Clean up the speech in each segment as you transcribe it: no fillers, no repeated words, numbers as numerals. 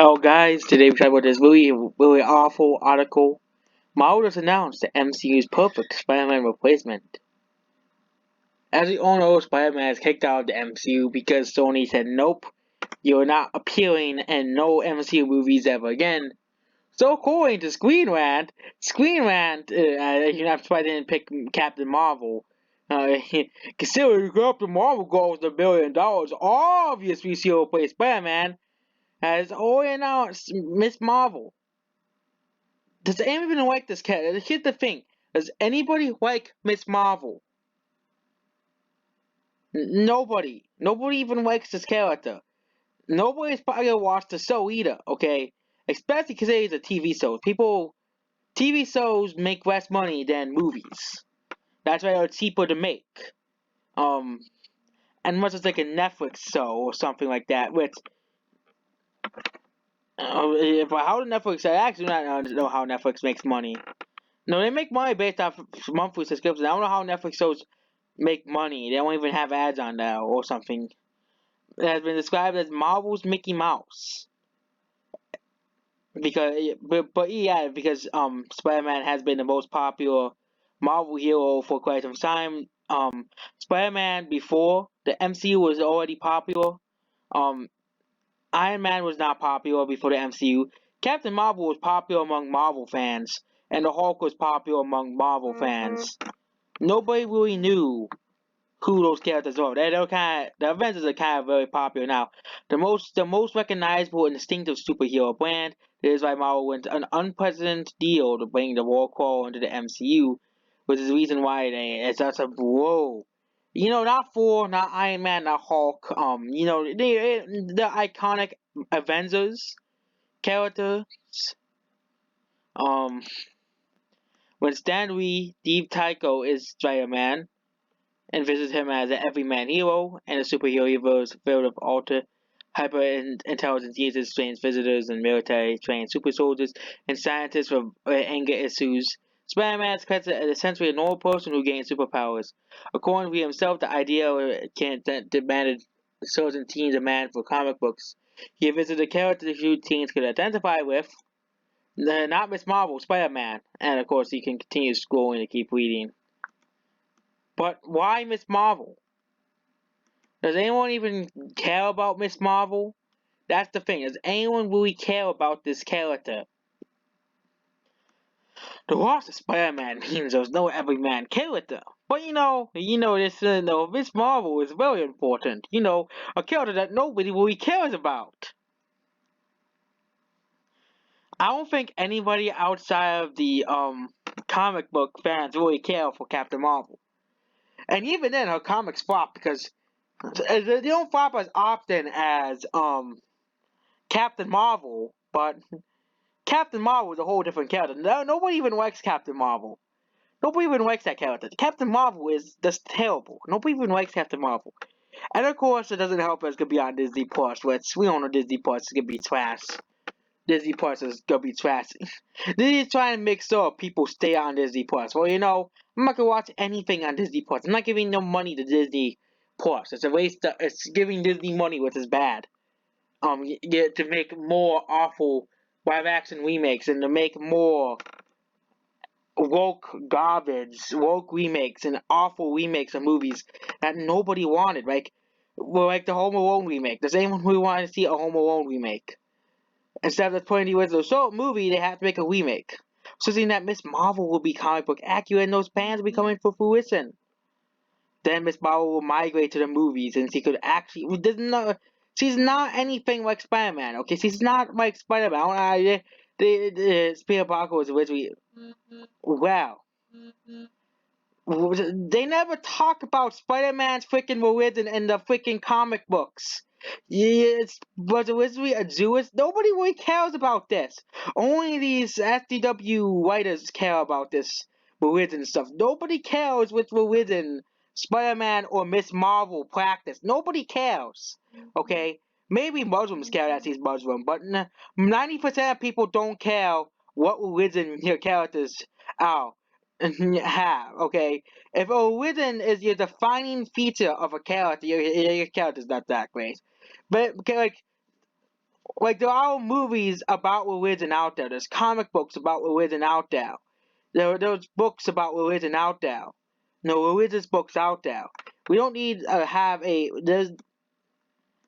Hello guys, today we're talking about this really awful article. Marvel just announced the MCU's perfect Spider-Man replacement. As we all know, Spider-Man is kicked out of the MCU because Sony said nope, you're not appearing in no MCU movies ever again. So according to that's why I didn't pick Captain Marvel. Considering Captain Marvel goes to $1 billion, obviously she'll replace Spider-Man. Has already announced Miss Marvel. Does anyone even like this character? Here's the thing. Does anybody like Miss Marvel? Nobody. Nobody even likes this character. Nobody's probably gonna watch the show either, okay? Especially because it is a TV show. TV shows make less money than movies. That's why they're cheaper to make. Um, Unless it's like a Netflix show or something like that, which if how Netflix, I actually don't know how Netflix makes money. No, they make money based off monthly subscriptions. I don't know how Netflix shows make money. They don't even have ads on there or something. It has been described as Marvel's Mickey Mouse. Because Spider-Man has been the most popular Marvel hero for quite some time. Spider-Man before the MCU was already popular. Um, Iron Man was not popular before the MCU. Captain Marvel was popular among Marvel fans, and the Hulk was popular among Marvel fans. Nobody really knew who those characters are. The Avengers are kind of very popular now. The most recognizable and distinctive superhero brand. That is why Marvel went an unprecedented deal to bring the War Crawl into the MCU, which is the reason why it's such a blow. Not Thor, not Iron Man, not Hulk. The iconic Avengers characters. Um, when Stan Lee, Steve Tycho is Spider-Man, and visits him as an everyman hero and a superhero universe filled with ultra hyper intelligent users, trained visitors, and military trained super soldiers and scientists with anger issues. Spider-Man is essentially a normal person who gains superpowers. According to himself, the idea demanded certain teens demand for comic books. He visited a character few teens could identify with, not Miss Marvel, Spider-Man, and of course he can continue scrolling to keep reading. But why Miss Marvel? Does anyone even care about Miss Marvel? That's the thing. Does anyone really care about this character? The loss of Spider-Man means there's no everyman character. But Miss Marvel is very important. A character that nobody really cares about. I don't think anybody outside of the comic book fans really care for Captain Marvel. And even then, her comics flop because they don't flop as often as Captain Marvel, but Captain Marvel is a whole different character. Nobody even likes Captain Marvel. Nobody even likes that character. Captain Marvel is just terrible. Nobody even likes Captain Marvel. And of course, it doesn't help us to be on Disney Plus, which we all know Disney Plus is gonna be trash. Disney Plus is gonna be trash. Disney's trying to make sure people stay on Disney Plus. Well, I'm not gonna watch anything on Disney Plus. I'm not giving no money to Disney Plus. It's a waste. It's giving Disney money, which is bad. To make more awful live action remakes and to make more woke remakes and awful remakes of movies that nobody wanted. Like the Home Alone remake. Does anyone really want to see a Home Alone remake? Instead of putting the original show movie, they have to make a remake. So seeing that Miss Marvel will be comic book accurate and those plans will be coming for fruition. Then Miss Marvel will migrate to the movies and she could actually. She's not anything like Spider-Man, okay? She's not like Spider-Man. Peter Parker was originally. Wow. They never talk about Spider-Man's freaking religion in the freaking comic books. Was originally a Jewish. Nobody really cares about this. Only these SDW writers care about this religion stuff. Nobody cares which religion Spider-Man or Miss Marvel practice. Nobody cares. Okay? Maybe Muslims care that he's Muslim, but 90% of people don't care what religion your characters are. Okay? If a religion is your defining feature of a character, your character's not that great. But Like there are movies about religion out there. There's comic books about religion out there. There's books about religion out there. No religious books out there. We don't need to have a. There's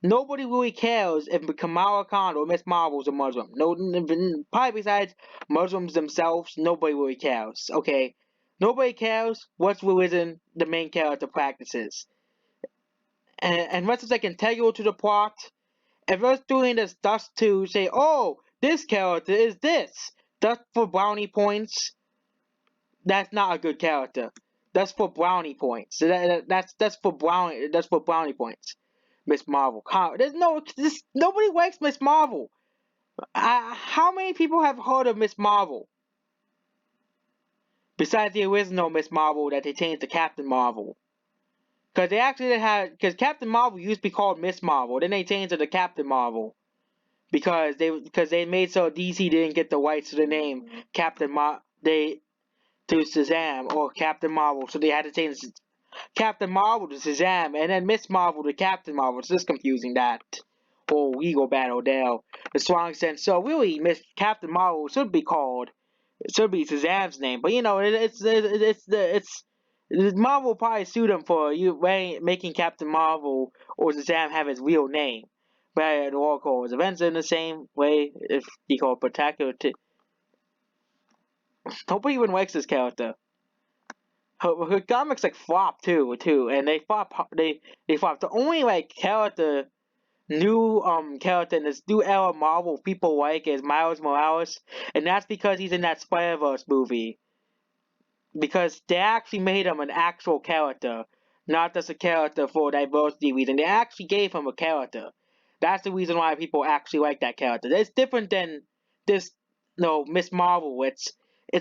nobody really cares if Kamala Khan or Miss Marvel's a Muslim. No, probably besides Muslims themselves, nobody really cares. Okay, nobody cares what religion the main character practices. And unless it's like integral to the plot, if us doing this just to say, oh, this character is this, just for brownie points, that's not a good character. That's for brownie points. That's for brownie points. Miss Marvel. There's nobody likes Miss Marvel. How many people have heard of Miss Marvel besides the original Miss Marvel that they changed to Captain Marvel? Because Captain Marvel used to be called Miss Marvel, then they changed it to Captain Marvel because they made so DC didn't get the rights to the name to Shazam or Captain Marvel, so they had to change Captain Marvel to Shazam and then Miss Marvel to Captain Marvel. It's just confusing that whole legal battle there. The strong sense. So really, Miss Captain Marvel should be Shazam's name, but it's Marvel will probably sue them for making Captain Marvel or Shazam have his real name. But the Oracle is eventually in the same way if he called Spectacular. Nobody even likes this character. Her comics like flop too, and they flop. They flop. The only like new character in this new era of Marvel people like is Miles Morales, and that's because he's in that Spider-Verse movie. Because they actually made him an actual character, not just a character for diversity reason. They actually gave him a character. That's the reason why people actually like that character. It's different than this, Miss Marvel. It's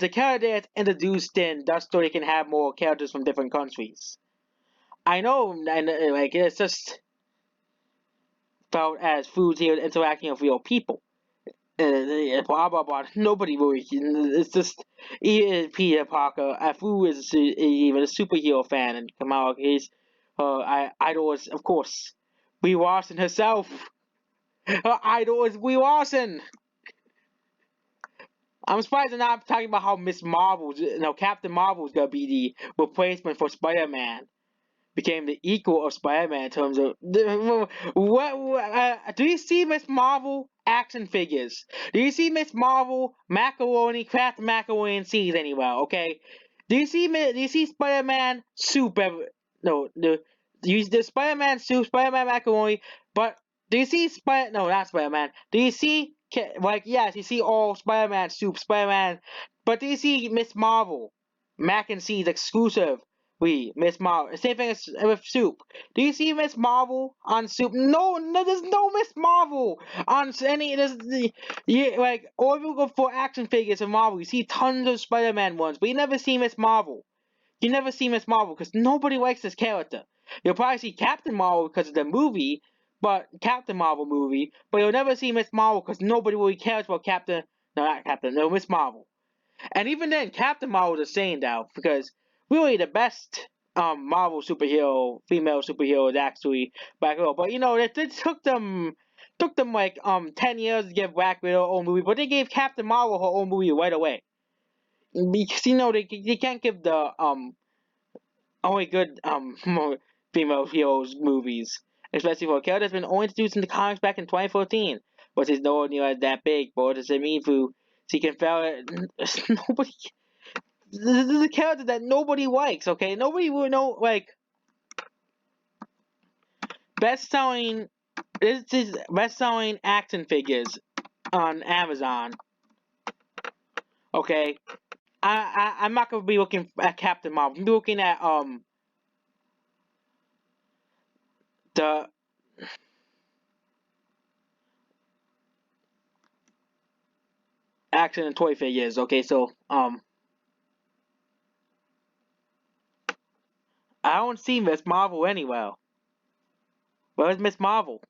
a character that's introduced in just so they can have more characters from different countries. I know, and like it's just felt as foods here interacting with real people. Blah blah blah. Nobody really. It's just even Peter Parker. Fu is even a superhero fan, and Kamala his idol is of course Brie Larson herself. Her idol is Brie Larson. I'm surprised they're not talking about how Captain Marvel is gonna be the replacement for Spider-Man. Became the equal of Spider-Man in terms of do you see Miss Marvel action figures? Do you see Miss Marvel craft macaroni and cheese anywhere? Okay, do you see Spider-Man soup ever? No, the Spider-Man soup, Spider-Man macaroni, but do you see No, not Spider-Man. Do you see yes, you see all Spider-Man soup, Spider-Man, but do you see Miss Marvel mac and cheese exclusive? Miss Marvel. Same thing as with Soup. Do you see Miss Marvel on Soup? No, no, there's no Miss Marvel on any. Or if you go for action figures of Marvel, you see tons of Spider-Man ones, but you never see Miss Marvel. You never see Miss Marvel because nobody likes this character. You'll probably see Captain Marvel because of the movie, Captain Marvel movie, but you'll never see Miss Marvel because nobody really cares about Miss Marvel. And even then, Captain Marvel is a standout because really the best Marvel female superhero is actually Black Widow. But it took them like 10 years to give Black Widow her own movie, but they gave Captain Marvel her own movie right away. Because they can't give the only good female heroes movies, especially for a character that's been only introduced in the comics back in 2014, which is nowhere near that big. But what does it mean for she can fail? Nobody. This is a character that nobody likes. Okay, nobody will know. Like best selling. This is best selling action figures on Amazon. Okay, I'm not gonna be looking at Captain Marvel. I'm looking at the action and toy figures. Okay, so I don't see Miss Marvel anywhere. Where's Miss Marvel?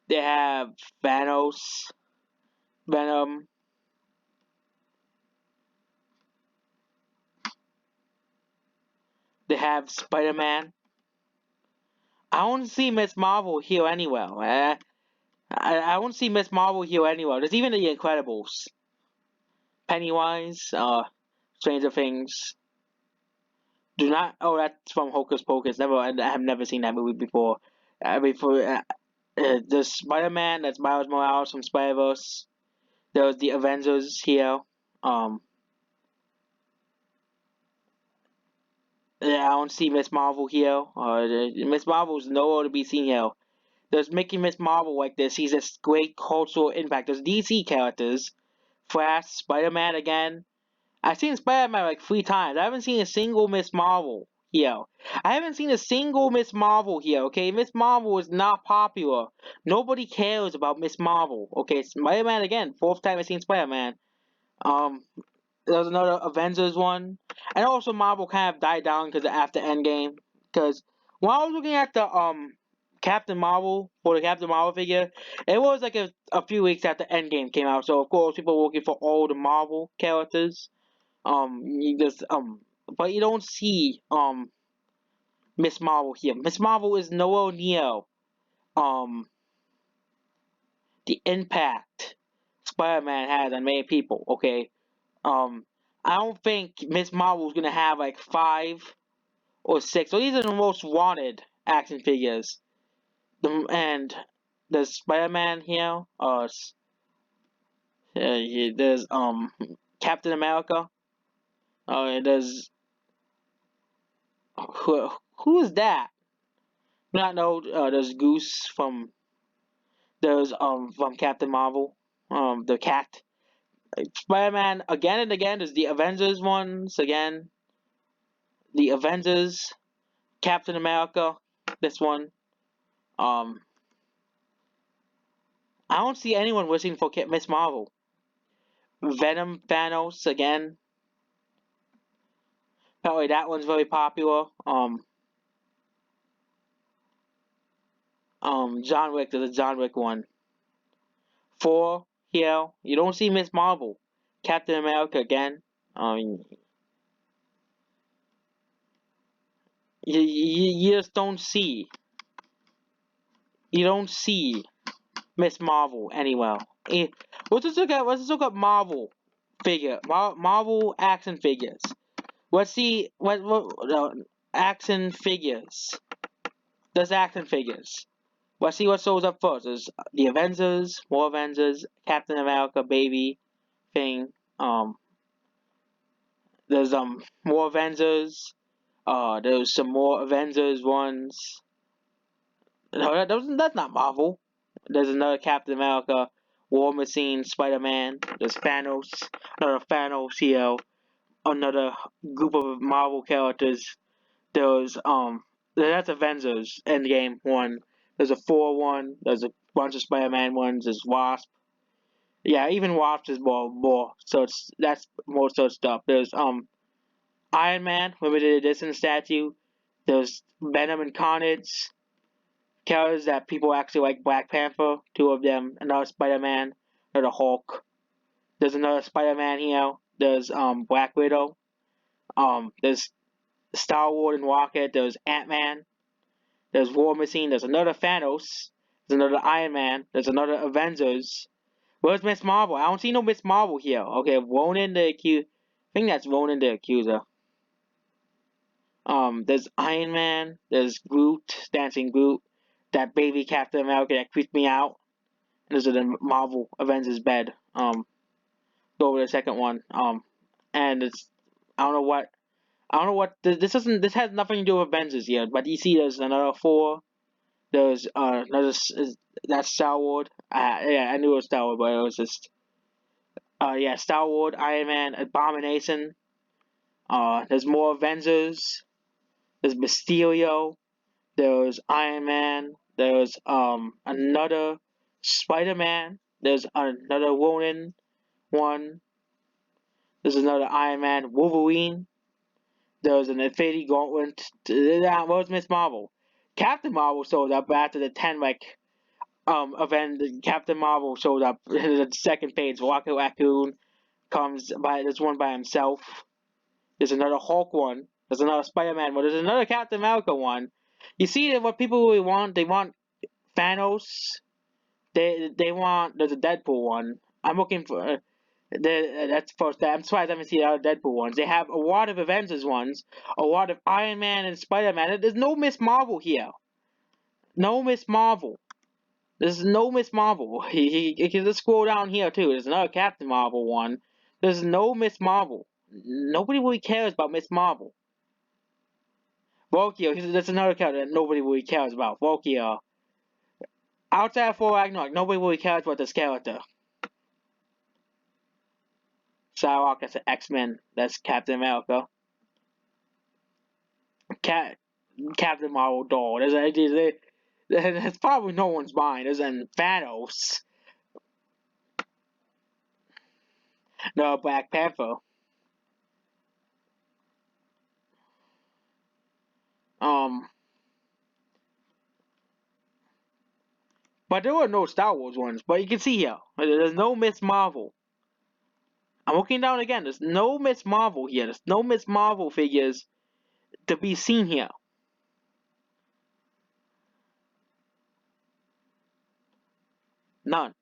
They have Thanos. Venom. They have Spider-Man. I don't see Miss Marvel here anywhere. I don't see Miss Marvel here anywhere. There's even the Incredibles. Pennywise, Stranger Things. Do not. Oh, that's from Hocus Pocus. I have never seen that movie before. The Spider-Man. That's Miles Morales from Spider-Verse. There was the Avengers here. Um, yeah, I don't see Miss Marvel here. Miss Marvel's nowhere to be seen here. There's making Miss Marvel like this. He's a great cultural impact. There's DC characters. Flash, Spider-Man again. I've seen Spider-Man like 3 times. I haven't seen a single Miss Marvel here. I haven't seen a single Miss Marvel here, okay? Miss Marvel is not popular. Nobody cares about Miss Marvel. Okay, Spider-Man again. 4th time I've seen Spider-Man. Um, there's another Avengers one. And also Marvel kind of died down because after Endgame. Because when I was looking at the Captain Marvel for the Captain Marvel figure, it was like a few weeks after Endgame came out. So of course people were looking for all the Marvel characters. You just but you don't see Miss Marvel here. Miss Marvel is nowhere near um the impact Spider-Man has on many people. Okay, um I don't think Miss Marvel is gonna have like 5 or 6. So these are the most wanted action figures. And there's Spider-Man here. There's Captain America. There's who is that? Not know. There's Goose from Captain Marvel. The cat. Spider-Man again and again. There's the Avengers ones again. The Avengers. Captain America. This one. Um, I don't see anyone wishing for Miss Marvel. Venom, Thanos again. Apparently that one's very popular. John Wick. There's a John Wick one. 4 here. You don't see Miss Marvel. Captain America again. Um, you just don't see. You don't see Miss Marvel anywhere. Eh, let's look at Marvel Marvel action figures. Let's see what action figures. There's action figures. Let's see what shows up first. There's the Avengers, more Avengers, Captain America, baby thing. There's more Avengers. There's some more Avengers ones. No, that's not Marvel. There's another Captain America, War Machine, Spider-Man. There's Thanos, another Thanos here. Another group of Marvel characters. There's that's Avengers Endgame one. There's a 4 one. There's a bunch of Spider-Man ones. There's Wasp. Yeah, even Wasp is more. So that's more such stuff. There's Iron Man limited edition statue. There's Venom and Carnage. Characters that people actually like. Black Panther, 2 of them. Another Spider-Man. Another Hulk. There's another Spider-Man here. There's Black Widow. There's Star-Lord and Rocket. There's Ant-Man. There's War Machine. There's another Thanos. There's another Iron Man. There's another Avengers. Where's Miss Marvel? I don't see no Miss Marvel here. Okay, Ronan the Accuser. I think that's Ronan the Accuser. There's Iron Man. There's Groot, Dancing Groot. That baby Captain America that creeped me out. And there's the Marvel Avengers bed. Go over the second one. And it's I don't know what this doesn't. This has nothing to do with Avengers yet. But you see, there's another 4. There's another that's Star Wars. Yeah, I knew it was Star Wars, but it was just yeah, Star Wars, Iron Man, Abomination. There's more Avengers. There's Mysterio. There's Iron Man. There's another Spider-Man. There's another Ronin one. There's another Iron Man, Wolverine. There's an Infinity Gauntlet. That was Miss Marvel. Captain Marvel showed up after the 10 like event. Captain Marvel shows up. The second page. Rocket Raccoon comes by. There's one by himself. There's another Hulk one. There's another Spider-Man one. There's another Captain America one. You see what people really want? They want Thanos. They want. There's a Deadpool one. I'm looking for. That's first. I'm surprised I haven't seen the other Deadpool ones. They have a lot of Avengers ones, a lot of Iron Man and Spider Man. There's no Miss Marvel here. No Miss Marvel. There's no Miss Marvel. You can just scroll down here too. There's another Captain Marvel one. There's no Miss Marvel. Nobody really cares about Miss Marvel. Volkio, that's another character that nobody really cares about. Volkio. Outside of Thor Ragnarok, nobody really cares about this character. Psylocke, that's an X-Men. That's Captain America. Captain Marvel doll. That's probably no one's mind. There's then Thanos. The Black Panther. Um, but there were no Star Wars ones. But you can see here, there's no Miss Marvel. I'm looking down again. There's no Miss Marvel here. There's no Miss Marvel figures to be seen here. None.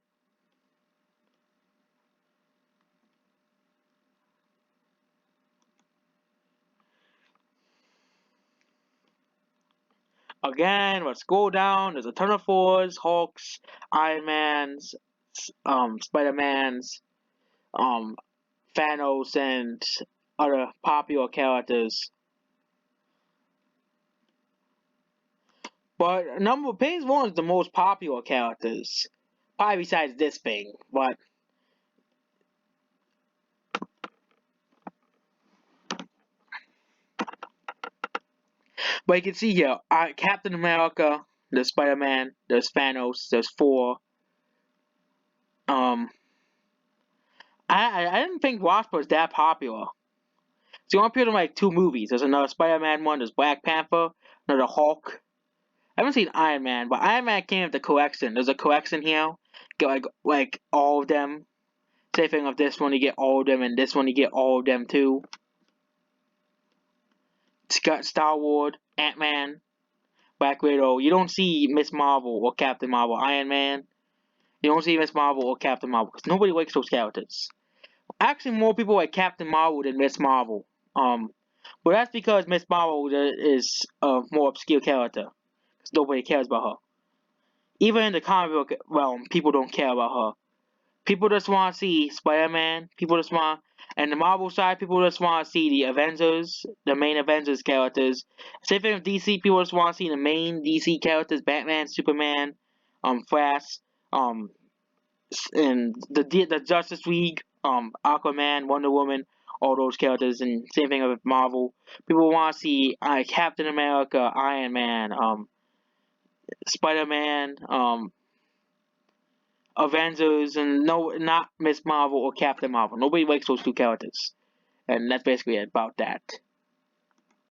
Again, let's go down. There's a ton of Thors, Hulks, Iron Mans, Spider Mans, um, Thanos, and other popular characters. But Page 1 is the most popular characters. Probably besides this thing. But you can see here, Captain America, there's Spider-Man, there's Thanos, there's Thor. Um, I didn't think Wasp was that popular. So you appeared in like 2 movies. There's another Spider-Man one, there's Black Panther, another Hulk. I haven't seen Iron Man, but Iron Man came with the collection. There's a collection here. Get like all of them. Same thing of this one, you get all of them, and this one you get all of them too. It's got Star Wars, Ant-Man, Black Widow. You don't see Miss Marvel or Captain Marvel, Iron Man. You don't see Miss Marvel or Captain Marvel because nobody likes those characters. Actually, more people like Captain Marvel than Miss Marvel. But that's because Miss Marvel is a more obscure character. Because nobody cares about her. Even in the comic book realm, people don't care about her. People just want to see Spider-Man. And the Marvel side, people just want to see the Avengers, the main Avengers characters. Same thing with DC, people just want to see the main DC characters, Batman, Superman, Flash, and the Justice League, Aquaman, Wonder Woman, all those characters, and same thing with Marvel. People want to see Captain America, Iron Man, Spider-Man, Avengers, and not Miss Marvel or Captain Marvel. Nobody likes those 2 characters, and that's basically about that.